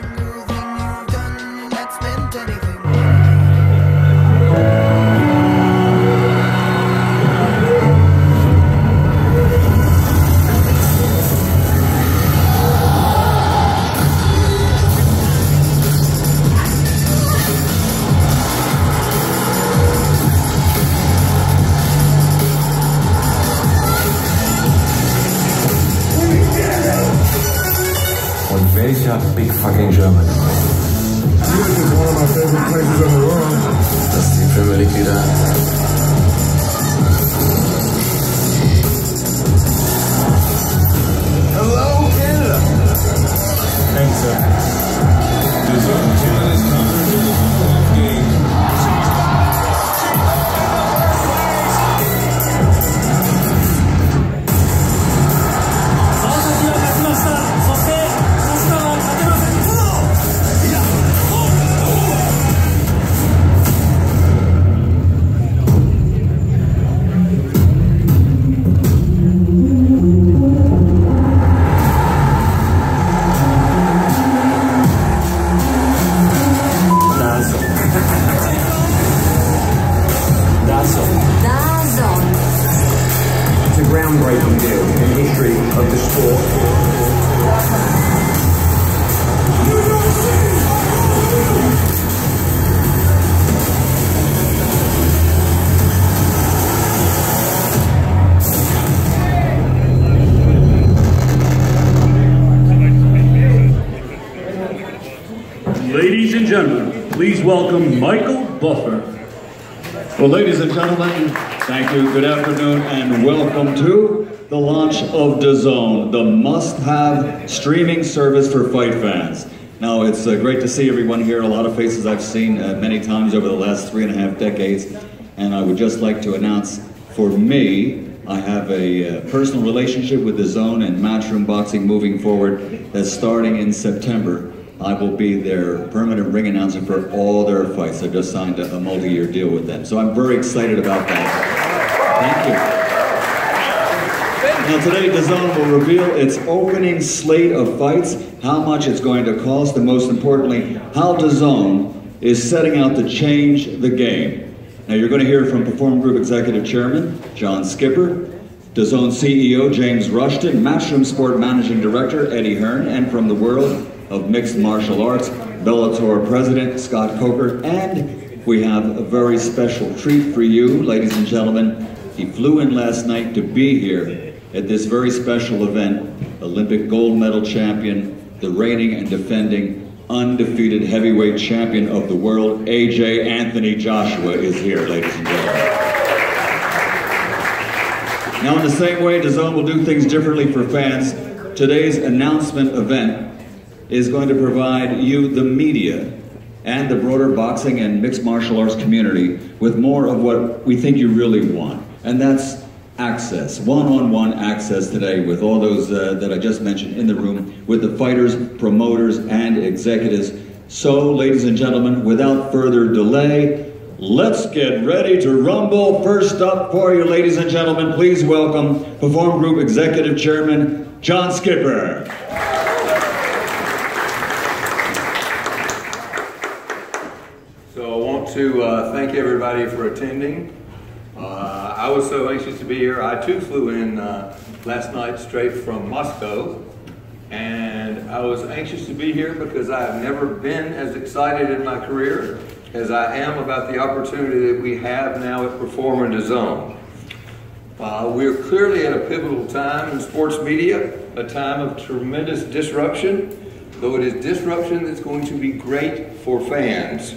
single thing you've done that's meant anything. Welcher big fucking German. This is one of my favorite places in the world. Das ist die Premier League wieder. Hello, Canada. Thanks, sir. Dazn channel is covered in the football game. It's a groundbreaking deal in the history of the sport. Ladies and gentlemen, please welcome Michael Buffer. Well, ladies and gentlemen, thank you, good afternoon, and welcome to the launch of Dazn, the must-have streaming service for fight fans. Now, it's great to see everyone here, a lot of faces I've seen many times over the last 3.5 decades, and I would just like to announce, for me, I have a personal relationship with Dazn and Matchroom Boxing moving forward that's starting in September. I will be their permanent ring announcer for all their fights. I've just signed a multi-year deal with them. So I'm very excited about that. Thank you. Now today, Dazn will reveal its opening slate of fights, how much it's going to cost, and most importantly, how Dazn is setting out to change the game. Now you're going to hear from Perform Group Executive Chairman, John Skipper, Dazn CEO, James Rushton, Matchroom Sport Managing Director, Eddie Hearn, and from the world of mixed martial arts, Bellator President Scott Coker, and we have a very special treat for you, ladies and gentlemen. He flew in last night to be here at this very special event. Olympic gold medal champion, the reigning and defending undefeated heavyweight champion of the world, AJ Anthony Joshua, is here, ladies and gentlemen. Now, in the same way Dazn will do things differently for fans, today's announcement event is going to provide you, the media, and the broader boxing and mixed martial arts community with more of what we think you really want. And that's access, one-on-one access today with all those that I just mentioned in the room, with the fighters, promoters, and executives. So, ladies and gentlemen, without further delay, let's get ready to rumble. First up for you, ladies and gentlemen, please welcome Perform Group Executive Chairman, John Skipper. To thank everybody for attending. I was so anxious to be here. I too flew in last night straight from Moscow, and I was anxious to be here because I have never been as excited in my career as I am about the opportunity that we have now at Perform and Dazn. We're clearly at a pivotal time in sports media, a time of tremendous disruption, though it is disruption that's going to be great for fans.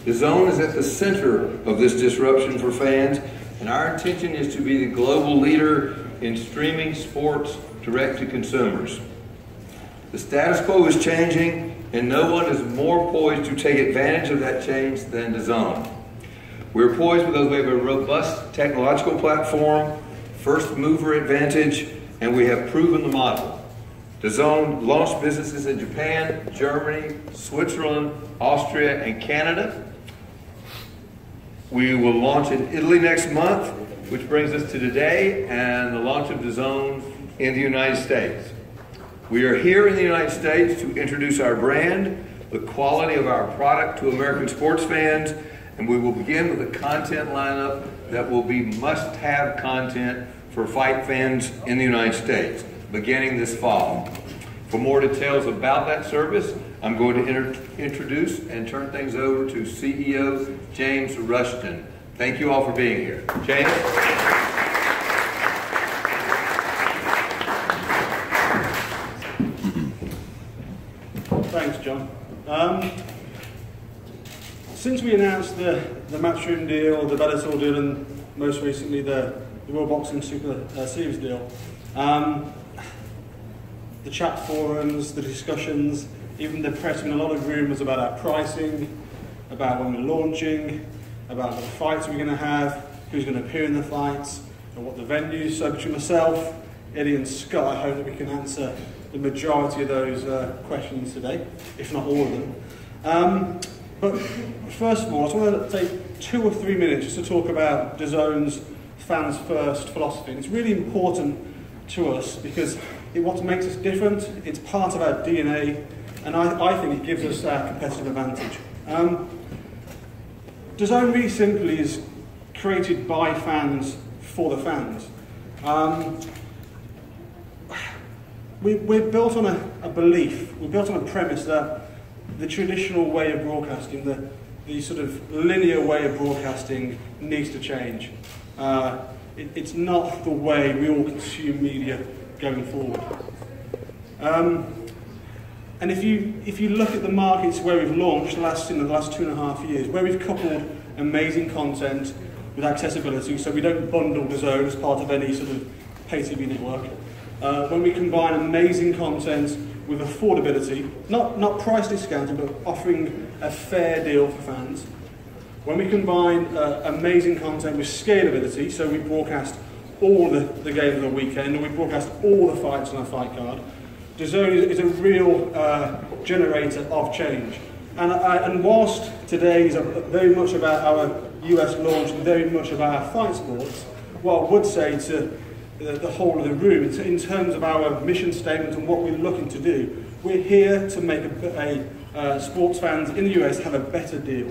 Dazn is at the center of this disruption for fans, and our intention is to be the global leader in streaming sports direct to consumers. The status quo is changing, and no one is more poised to take advantage of that change than Dazn. We're poised because we have a robust technological platform, first mover advantage, and we have proven the model. Dazn launched businesses in Japan, Germany, Switzerland, Austria, and Canada. We will launch in Italy next month, which brings us to today and the launch of Dazn in the United States. We are here in the United States to introduce our brand, the quality of our product to American sports fans, and we will begin with a content lineup that will be must-have content for fight fans in the United States, beginning this fall. For more details about that service, I'm going to introduce and turn things over to CEO James Rushton. Thank you all for being here. James? Thanks, John. Since we announced the Matchroom deal, the Bellator deal, and most recently the World Boxing Super Series deal, the chat forums, the discussions, even the press, and a lot of rumours about our pricing, about when we're launching, about what fights we're going to have, who's going to appear in the fights, and what the venues. So between myself, Eddie and Scott, I hope that we can answer the majority of those questions today, if not all of them. But first of all, I just want to take 2 or 3 minutes just to talk about Dazn's fans first philosophy. And it's really important to us because it's what makes us different, it's part of our DNA, and I think it gives us our competitive advantage. Dazn really simply is created by fans for the fans. We're built on a belief, we're built on a premise that the traditional way of broadcasting, the sort of linear way of broadcasting needs to change. It's not the way we all consume media going forward. And if you look at the markets where we've launched in the last 2.5 years, where we've coupled amazing content with accessibility, so we don't bundle Dazn as part of any sort of pay TV network. When we combine amazing content with affordability, not price discounting, but offering a fair deal for fans. When we combine amazing content with scalability, so we broadcast all the games of the weekend, and we broadcast all the fights on our fight card, Dazn is a real generator of change. And whilst today is very much about our US launch and very much about our fight sports, what I would say to the whole of the room, in terms of our mission statement and what we're looking to do, we're here to make sports fans in the US have a better deal.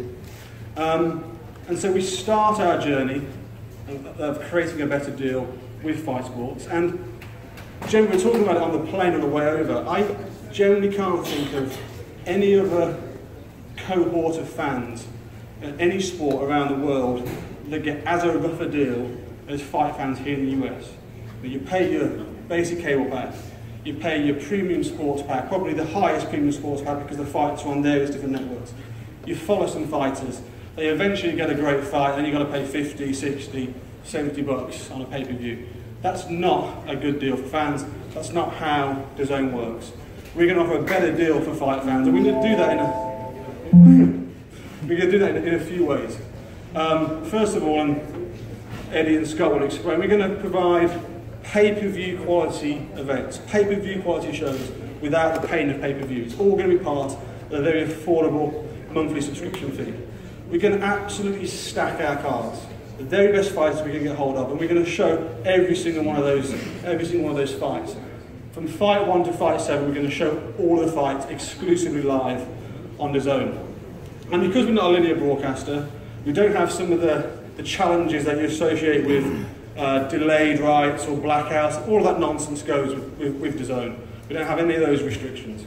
And so we start our journey of creating a better deal with fight sports. And generally, we're talking about it on the plane on the way over. I generally can't think of any other cohort of fans in any sport around the world that get as a rough a deal as fight fans here in the US. You pay your basic cable pack, you pay your premium sports pack, probably the highest premium sports pack because the fights are on various different networks. You follow some fighters, they eventually get a great fight, and you've got to pay 50, 60, 70 bucks on a pay-per-view. That's not a good deal for fans. That's not how Dazn works. We're going to offer a better deal for fight fans, and we're going to do that in a few ways. First of all, and Eddie and Scott will explain, we're going to provide pay-per-view quality events, pay-per-view quality shows without the pain of pay-per-view. It's all going to be part of a very affordable monthly subscription fee. We're going to absolutely stack our cards, the very best fighters we can get hold of, and we're going to show every single one of those fights. From fight 1 to fight 7, we're going to show all the fights exclusively live on Dazn. And because we're not a linear broadcaster, we don't have some of the challenges that you associate with delayed rights or blackouts. All of that nonsense goes with Dazn. We don't have any of those restrictions.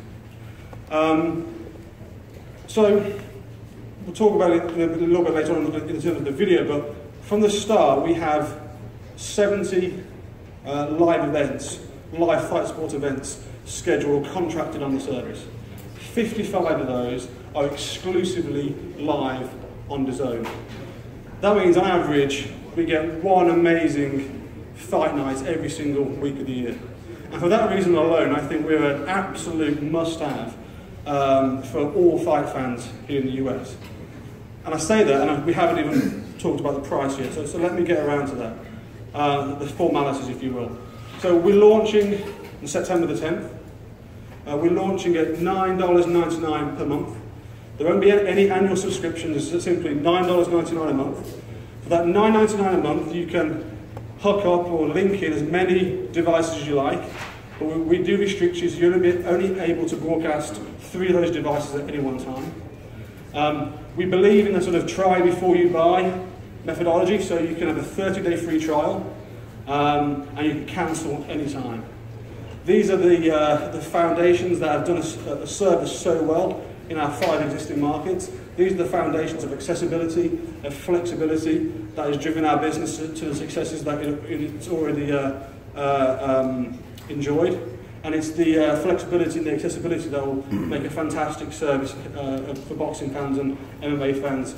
So we'll talk about it a little bit later on in terms of the video, but from the start we have 70 live events, live fight sports events scheduled or contracted on the service. 55 of those are exclusively live on Dazn. That means on average we get one amazing fight night every single week of the year. And for that reason alone, I think we're an absolute must-have for all fight fans here in the US. And I say that, and we haven't even talked about the price yet, so let me get around to that. The formalities, if you will. So we're launching on September the 10th. We're launching at $9.99 per month. There won't be any annual subscriptions, it's simply $9.99 a month. For that $9.99 a month, you can hook up or link in as many devices as you like. But we do restrict you, so you're only able to broadcast 3 of those devices at any one time. We believe in the sort of try before you buy methodology, so you can have a 30-day free trial, and you can cancel anytime. These are the foundations that have done served us so well in our 5 existing markets. These are the foundations of accessibility, of flexibility that has driven our business to the successes that it's already enjoyed. And it's the flexibility and the accessibility that will make a fantastic service for boxing fans and MMA fans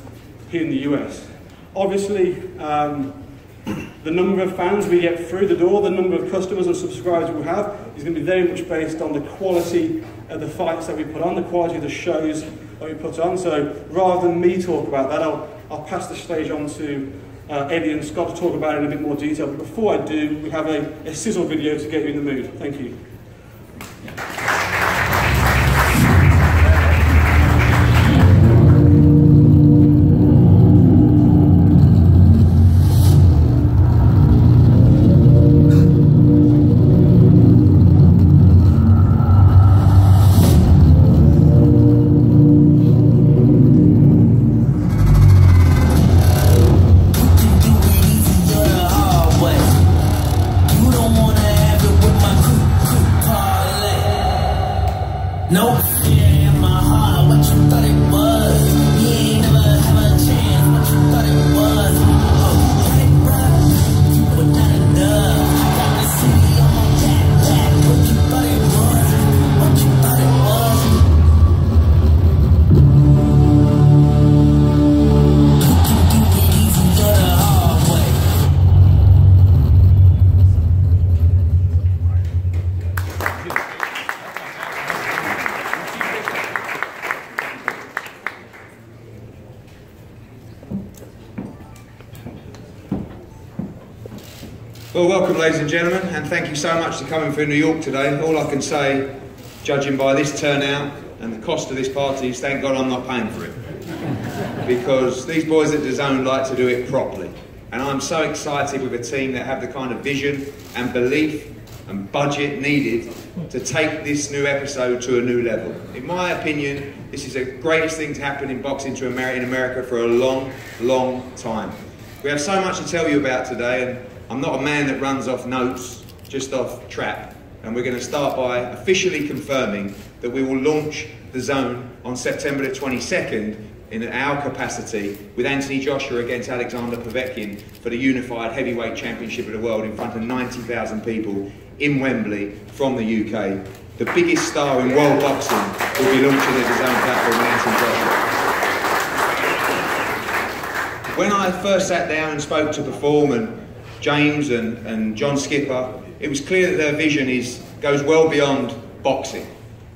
here in the US. Obviously, the number of fans we get through the door, the number of customers and subscribers we have, is going to be very much based on the quality of the fights that we put on, the quality of the shows that we put on. So rather than me talk about that, I'll pass the stage on to Eddie and Scott to talk about it in a bit more detail. But before I do, we have a sizzle video to get you in the mood. Thank you. Nope. Yeah, in my heart, what you thought it was. You ain't never have a chance, what you thought it was. Oh, you thought it was, you were not enough. I got the city on my back, what you thought it was, what you thought it was. You get easy, you're the hard way. Well, welcome ladies and gentlemen, and thank you so much for coming through New York today. All I can say, judging by this turnout and the cost of this party, is thank God I'm not paying for it. Because these boys at Dazn like to do it properly. And I'm so excited with a team that have the kind of vision and belief and budget needed to take this new episode to a new level. In my opinion, this is the greatest thing to happen in boxing in America for a long, long time. We have so much to tell you about today, and I'm not a man that runs off notes, just off trap. And we're going to start by officially confirming that we will launch Dazn on September the 22nd in our capacity with Anthony Joshua against Alexander Povetkin for the Unified Heavyweight Championship of the World in front of 90,000 people in Wembley from the UK. The biggest star in world boxing will be launching the Dazn platform with Anthony Joshua. When I first sat down and spoke to Perform and James and John Skipper, it was clear that their vision goes well beyond boxing.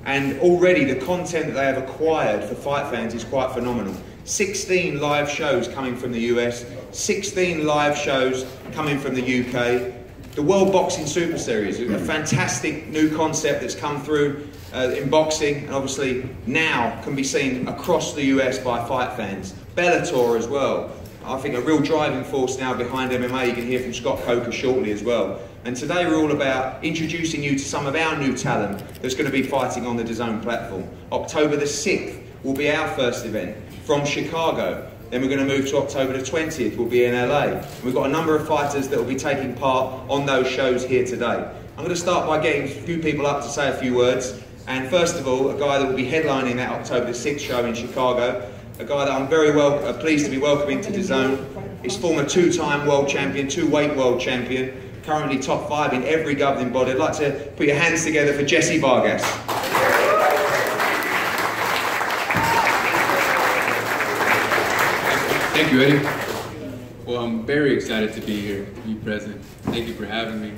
And already the content that they have acquired for fight fans is quite phenomenal. 16 live shows coming from the US, 16 live shows coming from the UK. The World Boxing Super Series, a fantastic new concept that's come through in boxing, and obviously now can be seen across the US by fight fans. Bellator as well. I think a real driving force now behind MMA. You can hear from Scott Coker shortly as well. And today we're all about introducing you to some of our new talent that's going to be fighting on the Dazn platform. October the 6th will be our first event from Chicago. Then we're going to move to October the 20th, we'll be in LA. And we've got a number of fighters that will be taking part on those shows here today. I'm going to start by getting a few people up to say a few words. And first of all, a guy that will be headlining that October the 6th show in Chicago. A guy that I'm very pleased to be welcoming to Dazn. He's former 2-time world champion, 2-weight world champion, currently top 5 in every governing body. I'd like to put your hands together for Jesse Vargas. Thank you, Eddie. Well, I'm very excited to be here, to be present. Thank you for having me.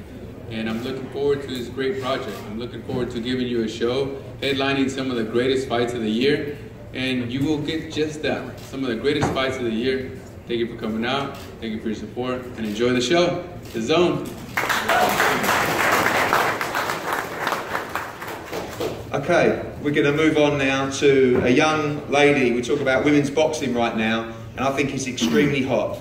And I'm looking forward to this great project. I'm looking forward to giving you a show, headlining some of the greatest fights of the year. And you will get just that, some of the greatest fights of the year. Thank you for coming out, thank you for your support, and enjoy the show, Dazn. Okay, we're going to move on now to a young lady. We talk about women's boxing right now, and I think it's extremely hot.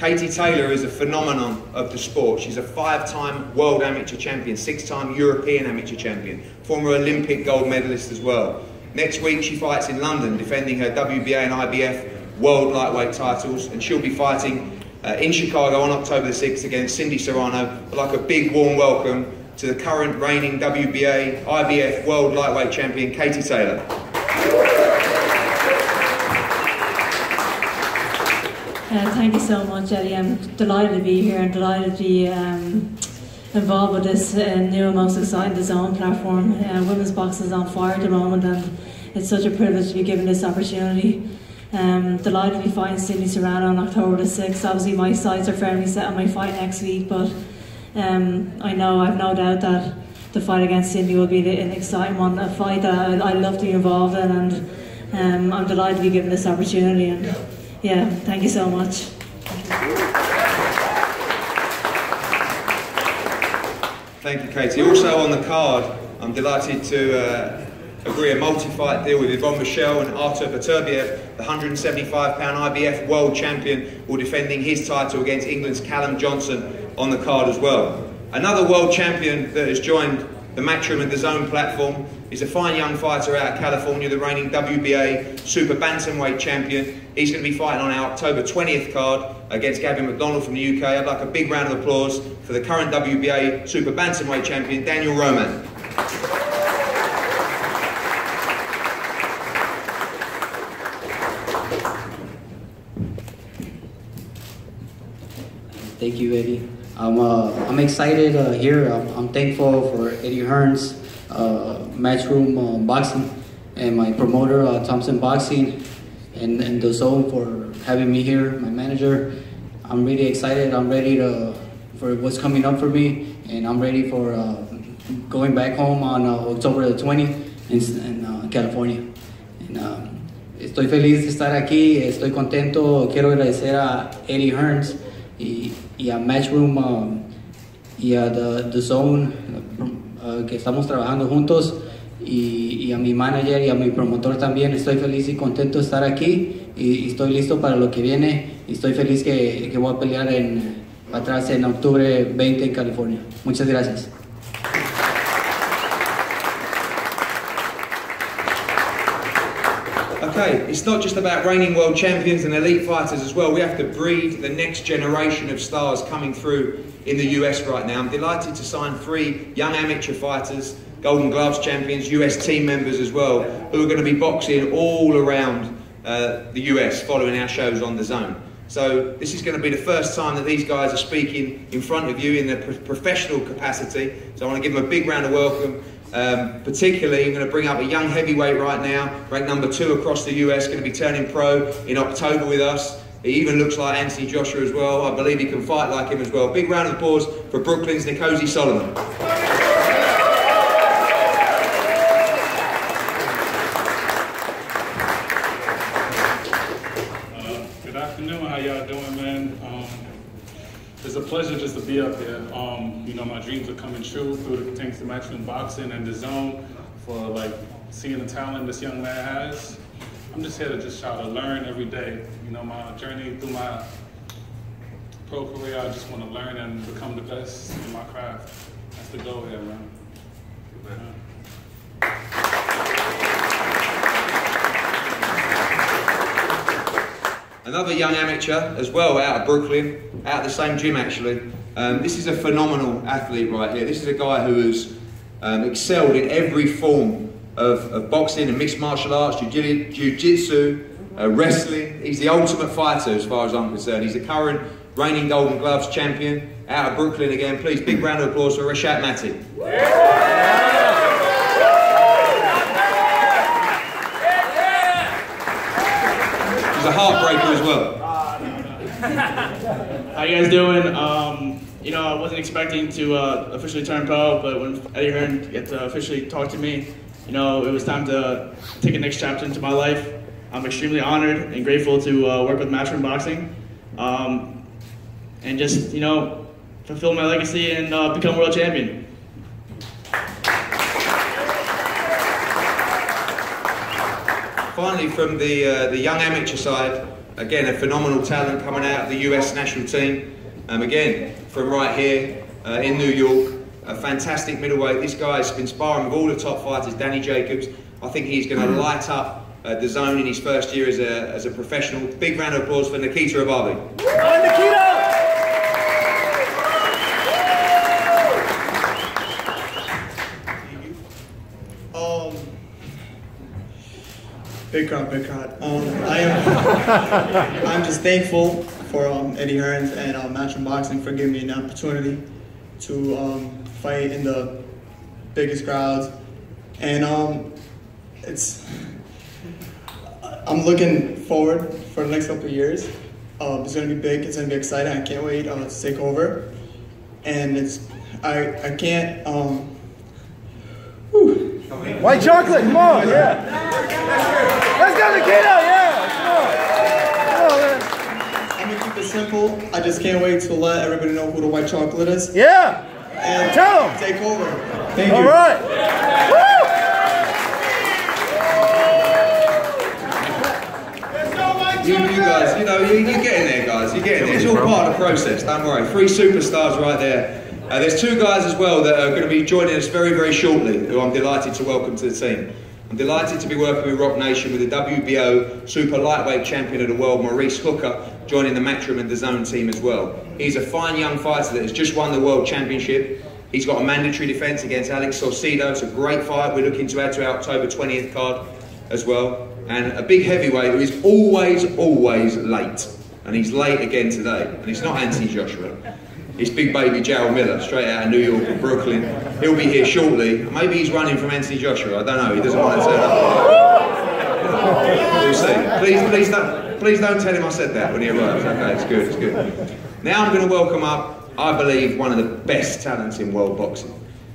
Katie Taylor is a phenomenon of the sport. She's a 5-time world amateur champion, 6-time European amateur champion, former Olympic gold medalist as well. Next week she fights in London, defending her WBA and IBF world lightweight titles, and she'll be fighting in Chicago on October the 6th against Cindy Serrano. I'd like a big warm welcome to the current reigning WBA, IBF world lightweight champion, Katie Taylor. Thank you so much, Eddie. I'm delighted to be here and delighted to be involved with this new and most exciting Dazn platform. Women's boxing is on fire at the moment, and it's such a privilege to be given this opportunity. Delighted to be fighting Cindy Serrano on October the 6th. Obviously my sights are firmly set on my fight next week, but I've no doubt that the fight against Cindy will be an exciting one, a fight that I love to be involved in, and I'm delighted to be given this opportunity. And yeah, thank you so much. Thank you, Katie. Also on the card, I'm delighted to agree a multi-fight deal with Yvonne Michelle and Artur Beterbiev, the 175-pound IBF world champion, will defending his title against England's Callum Johnson on the card as well. Another world champion that has joined the Matchroom and Dazn platform is a fine young fighter out of California, the reigning WBA super bantamweight champion. He's going to be fighting on our October 20th card against Gavin McDonald from the UK. I'd like a big round of applause for the current WBA super bantamweight champion, Daniel Roman. Thank you, Eddie. I'm excited here. I'm thankful for Eddie Hearn's Matchroom Boxing and my promoter Thompson Boxing and Dazn for having me here, my manager. I'm really excited. I'm ready for what's coming up for me, and I'm ready for going back home on October the 20th in California. And, estoy feliz de estar aquí, estoy contento. Quiero agradecer a Eddie Hearns y a Matchroom y a Dazn que estamos trabajando juntos, y a mi manager y a mi promotor también. Estoy feliz y contento de estar aquí y estoy listo para lo que viene, y estoy feliz que voy a pelear atrás en octubre 20 en California. Muchas gracias. Okay, it's not just about reigning world champions and elite fighters as well. We have to breed the next generation of stars coming through in the US right now. I'm delighted to sign 3 young amateur fighters, Golden Gloves champions, US team members as well, who are going to be boxing all around the US following our shows on Dazn. So this is going to be the first time that these guys are speaking in front of you in a professional capacity. So I want to give them a big round of welcome. Particularly, I'm going to bring up a young heavyweight right now, ranked number 2 across the US, going to be turning pro in October with us. He even looks like Anthony Joshua as well. I believe he can fight like him as well. Big round of applause for Brooklyn's Nikosi Solomon. Good afternoon, how y'all doing, man? It's a pleasure just to be up here. You know, my dreams are coming true thanks to Matchroom Boxing and Dazn for like seeing the talent this young man has. I'm just here to just try to learn every day. You know, my journey through my pro career, I just want to learn and become the best in my craft. That's the goal here, man. Another young amateur as well, out of Brooklyn, out of the same gym actually. This is a phenomenal athlete right here. This is a guy who has excelled in every form of boxing and mixed martial arts, jiu-jitsu, wrestling. He's the ultimate fighter as far as I'm concerned. He's the current reigning Golden Gloves champion, out of Brooklyn again. Please, big round of applause for Reshat Mati. He's a heartbreaker as well. How you guys doing? You know, I wasn't expecting to officially turn pro, but when Eddie Hearn get to officially talk to me, you know, it was time to take a next chapter into my life. I'm extremely honored and grateful to work with Matchroom Boxing, and just, you know, fulfill my legacy and become world champion. Finally, from the young amateur side, Again, a phenomenal talent coming out of the US national team. Again, from right here in New York, a fantastic middleweight. This guy's been sparring with all the top fighters, Danny Jacobs. I think he's going to light up Dazn in his first year as a professional. Big round of applause for Nikita Ababi. Nikita! Big crowd. I'm just thankful for Eddie Hearns and Matchroom Boxing for giving me an opportunity to fight in the biggest crowds, and I'm looking forward for the next couple of years. It's going to be big. It's going to be exciting. I can't wait to take over, and I can't. White chocolate, come on, yeah. Let's go, Nikita, yeah, come on, man. I'm gonna keep it simple. I just can't wait to let everybody know who the white chocolate is. Yeah, and tell them. Take over. Thank you. All right. You guys, you know, you're getting there, guys. You're getting there. It's all part of the process. Don't worry. 3 superstars right there. There's 2 guys as well that are going to be joining us very, very shortly, who I'm delighted to welcome to the team. I'm delighted to be working with Rock Nation, with the WBO super lightweight champion of the world, Maurice Hooker, joining the Matchroom and Dazn team as well. He's a fine young fighter that has just won the world championship. He's got a mandatory defence against Alex Saucedo. It's a great fight. We're looking to add to our October 20th card as well. And a big heavyweight who is always late. And he's late again today. And it's not Anthony Joshua. It's big baby Jarrell Miller, straight out of New York and Brooklyn. He'll be here shortly. Maybe he's running from Anthony Joshua. I don't know. He doesn't want to turn up. We'll see. Please don't tell him I said that when he arrives. Okay, it's good, it's good. Now I'm going to welcome up, I believe, one of the best talents in world boxing.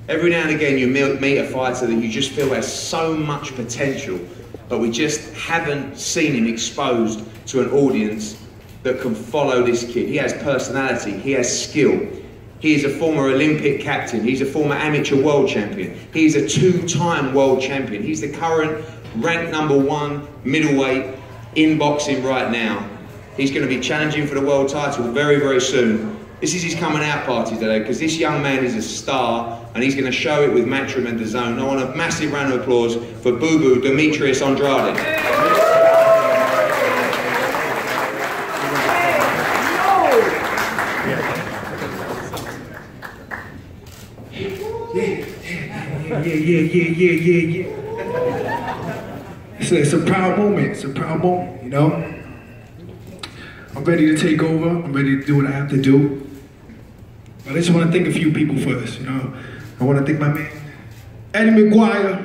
Every now and again you meet a fighter that you just feel has so much potential, but we just haven't seen him exposed to an audience that can follow this kid. He has personality, he has skill. He is a former Olympic captain, he's a former amateur world champion, he's a 2-time world champion, he's the current ranked #1 middleweight in boxing right now. He's going to be challenging for the world title very, very soon. This is his coming out party today, because this young man is a star, and he's going to show it with Matchroom and Dazn. I want a massive round of applause for Boo Boo Demetrius Andrade. Yeah. It's a proud moment. It's a proud moment, you know? I'm ready to take over. I'm ready to do what I have to do. But I just want to thank a few people first, you know? I want to thank my man, Eddie McGuire.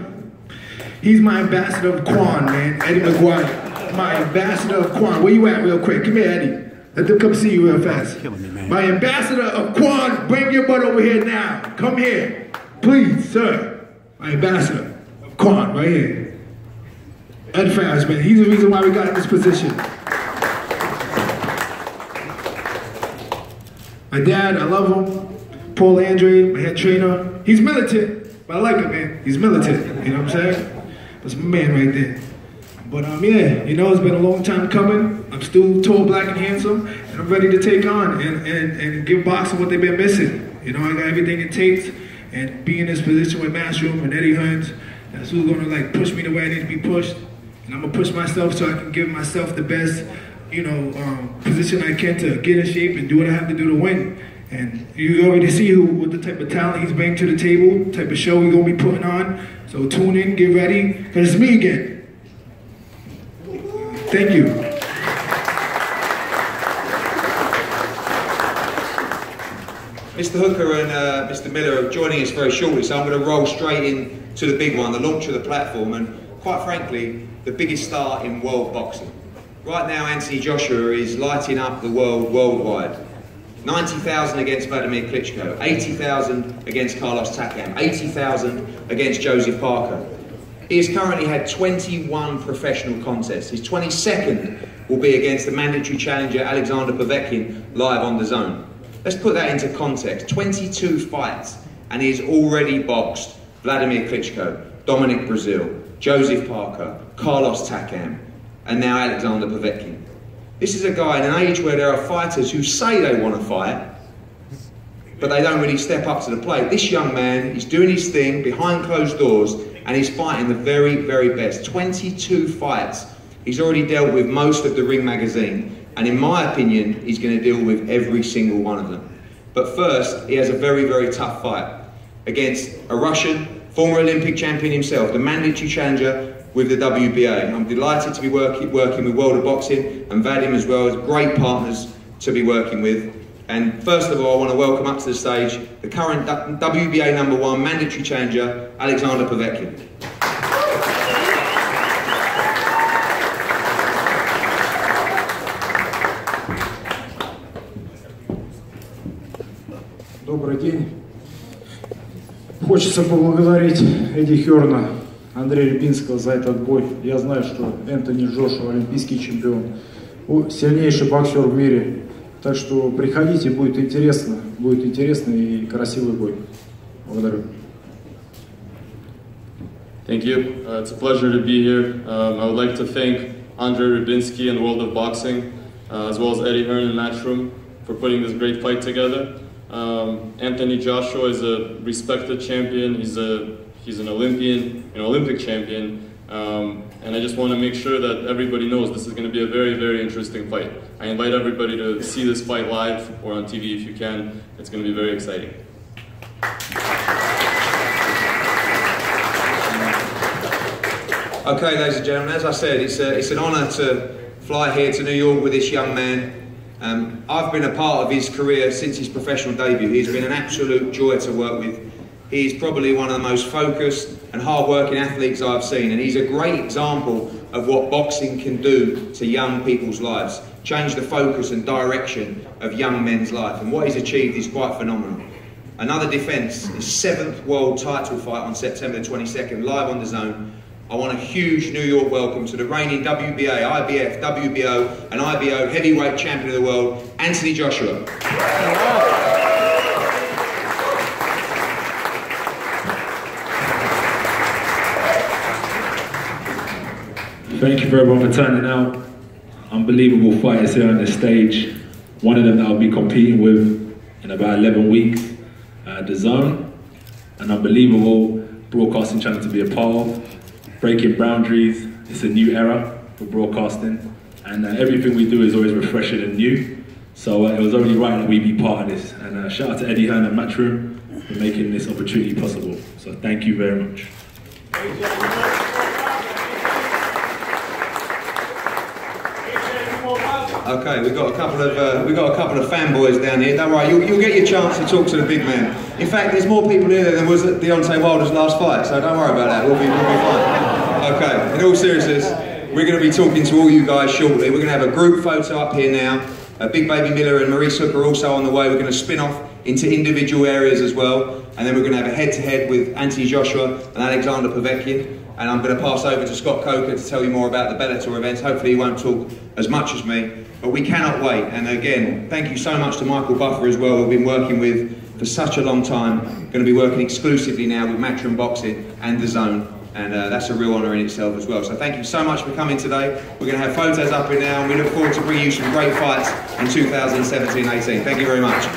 He's my ambassador of Quan, man. Eddie McGuire, my ambassador of Quan. Where you at real quick? Come here, Eddie. Let them come see you real fast. My ambassador of Quan, bring your butt over here now. Come here. Please, sir. My ambassador of Quan, right here. Ed Fast, man. He's the reason why we got in this position. My dad, I love him. Paul Andre, my head trainer. He's militant, but I like him, man. He's militant, you know what I'm saying? That's my man right there. But yeah, you know, it's been a long time coming. I'm still tall, black, and handsome, and I'm ready to take on and give boxing what they've been missing. You know, I got everything it takes, and be in this position with Matchroom and Eddie Hearns. That's who's gonna like push me the way I need to be pushed, and I'm gonna push myself so I can give myself the best, you know, position I can to get in shape and do what I have to do to win. And you already see what the type of talent he's bringing to the table, type of show we're gonna be putting on. So tune in, get ready, because it's me again. Thank you. Mr. Hooker and Mr. Miller are joining us very shortly, so I'm going to roll straight in to the big one, the launch of the platform, and quite frankly, the biggest star in world boxing. Right now, Anthony Joshua is lighting up the world worldwide. 90,000 against Vladimir Klitschko, 80,000 against Carlos Takam, 80,000 against Joseph Parker. He has currently had 21 professional contests. His 22nd will be against the mandatory challenger Alexander Povetkin live on Dazn. Let's put that into context. 22 fights, and he has already boxed Vladimir Klitschko, Dominic Brazil, Joseph Parker, Carlos Takam, and now Alexander Povetkin. This is a guy in an age where there are fighters who say they want to fight, but they don't really step up to the plate. This young man, he's doing his thing behind closed doors, and he's fighting the very, very best. 22 fights. He's already dealt with most of the Ring magazine, and in my opinion, he's going to deal with every single one of them. But first, he has a very, very tough fight against a Russian, former Olympic champion himself, the mandatory challenger with the WBA. I'm delighted to be working with World of Boxing and Vadim as well, as great partners to be working with. And first of all, I want to welcome up to the stage the current WBA #1 mandatory challenger, Alexander Povetkin. Добрый день. Хочется поблагодарить Эдди Хёрна, Андрея Рябинского за этот бой. Я знаю, что Энтони Джошуа олимпийский чемпион, сильнейший боксер в мире. Так что приходите, будет интересный и красивый бой. Благодарю. Thank you. It's a pleasure to be here. I would like to thank Andrei Rybinski and World of Boxing, as well as Eddie Hearn and Matchroom for putting this great fight together. Anthony Joshua is a respected champion. He's an Olympian, an Olympic champion. And I just want to make sure that everybody knows this is going to be a very, very interesting fight. I invite everybody to see this fight live or on TV if you can. It's going to be very exciting. Okay, ladies and gentlemen, as I said, it's an honour to fly here to New York with this young man. I've been a part of his career since his professional debut. He's been an absolute joy to work with. He's probably one of the most focused and hard-working athletes I've seen, and he's a great example of what boxing can do to young people's lives, change the focus and direction of young men's life, and what he's achieved is quite phenomenal. Another defence, his 7th world title fight on September 22nd, live on Dazn. I want a huge New York welcome to the reigning WBA, IBF, WBO and IBO heavyweight champion of the world, Anthony Joshua. Thank you for everyone for turning out. Unbelievable fighters here on the stage. One of them that I'll be competing with in about 11 weeks. Dazn, an unbelievable broadcasting channel to be a part of. Breaking boundaries. It's a new era for broadcasting. And everything we do is always refreshing and new. So it was only right that we be part of this. And shout out to Eddie Hearn and Matchroom for making this opportunity possible. So thank you very much. Okay, we've got a couple of fanboys down here. Don't worry, you'll get your chance to talk to the big man. In fact, there's more people here than was at Deontay Wilder's last fight, so don't worry about that. We'll be fine. Okay, in all seriousness, we're going to be talking to all you guys shortly. We're going to have a group photo up here now. Big Baby Miller and Maurice Hook are also on the way. We're going to spin off into individual areas as well, and then we're going to have a head-to-head with Anthony Joshua and Alexander Povetkin. And I'm going to pass over to Scott Coker to tell you more about the Bellator events. Hopefully he won't talk as much as me, but we cannot wait. And again, thank you so much to Michael Buffer as well, who we've been working with for such a long time. Going to be working exclusively now with Matchroom Boxing and Dazn, and that's a real honour in itself as well. So thank you so much for coming today. We're going to have photos up here now, and we look forward to bringing you some great fights in 2017-18. Thank you very much.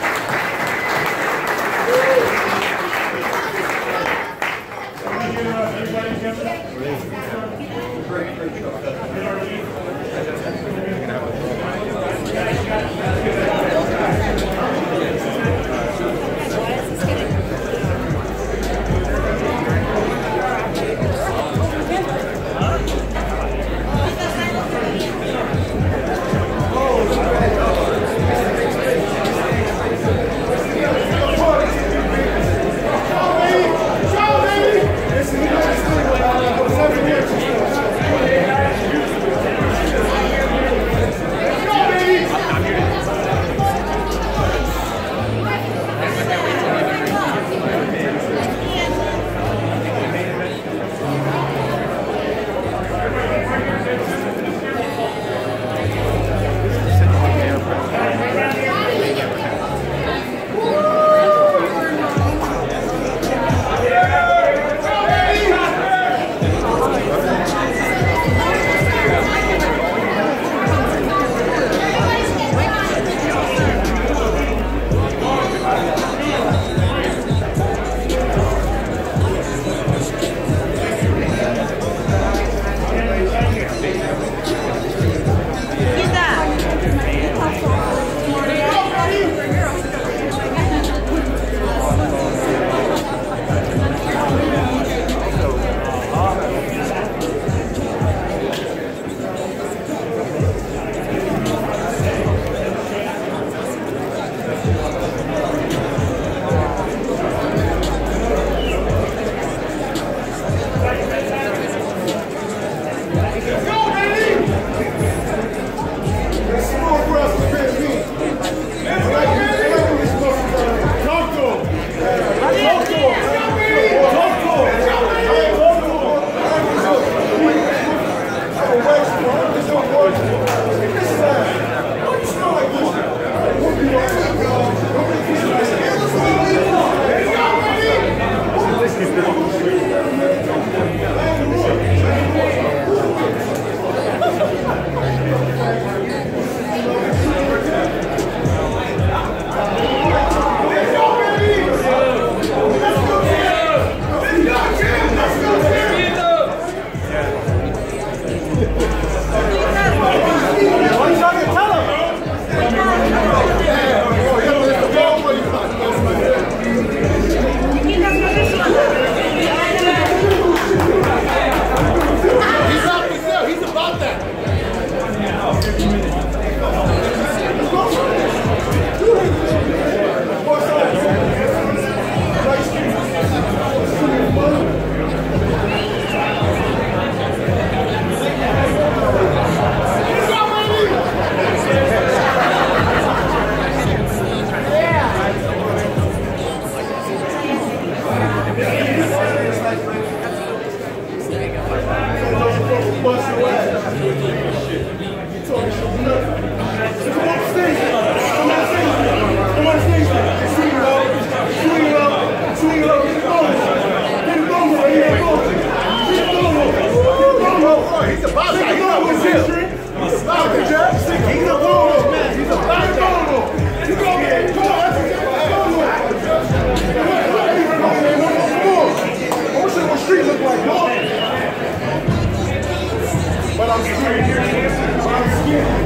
But I'm scared.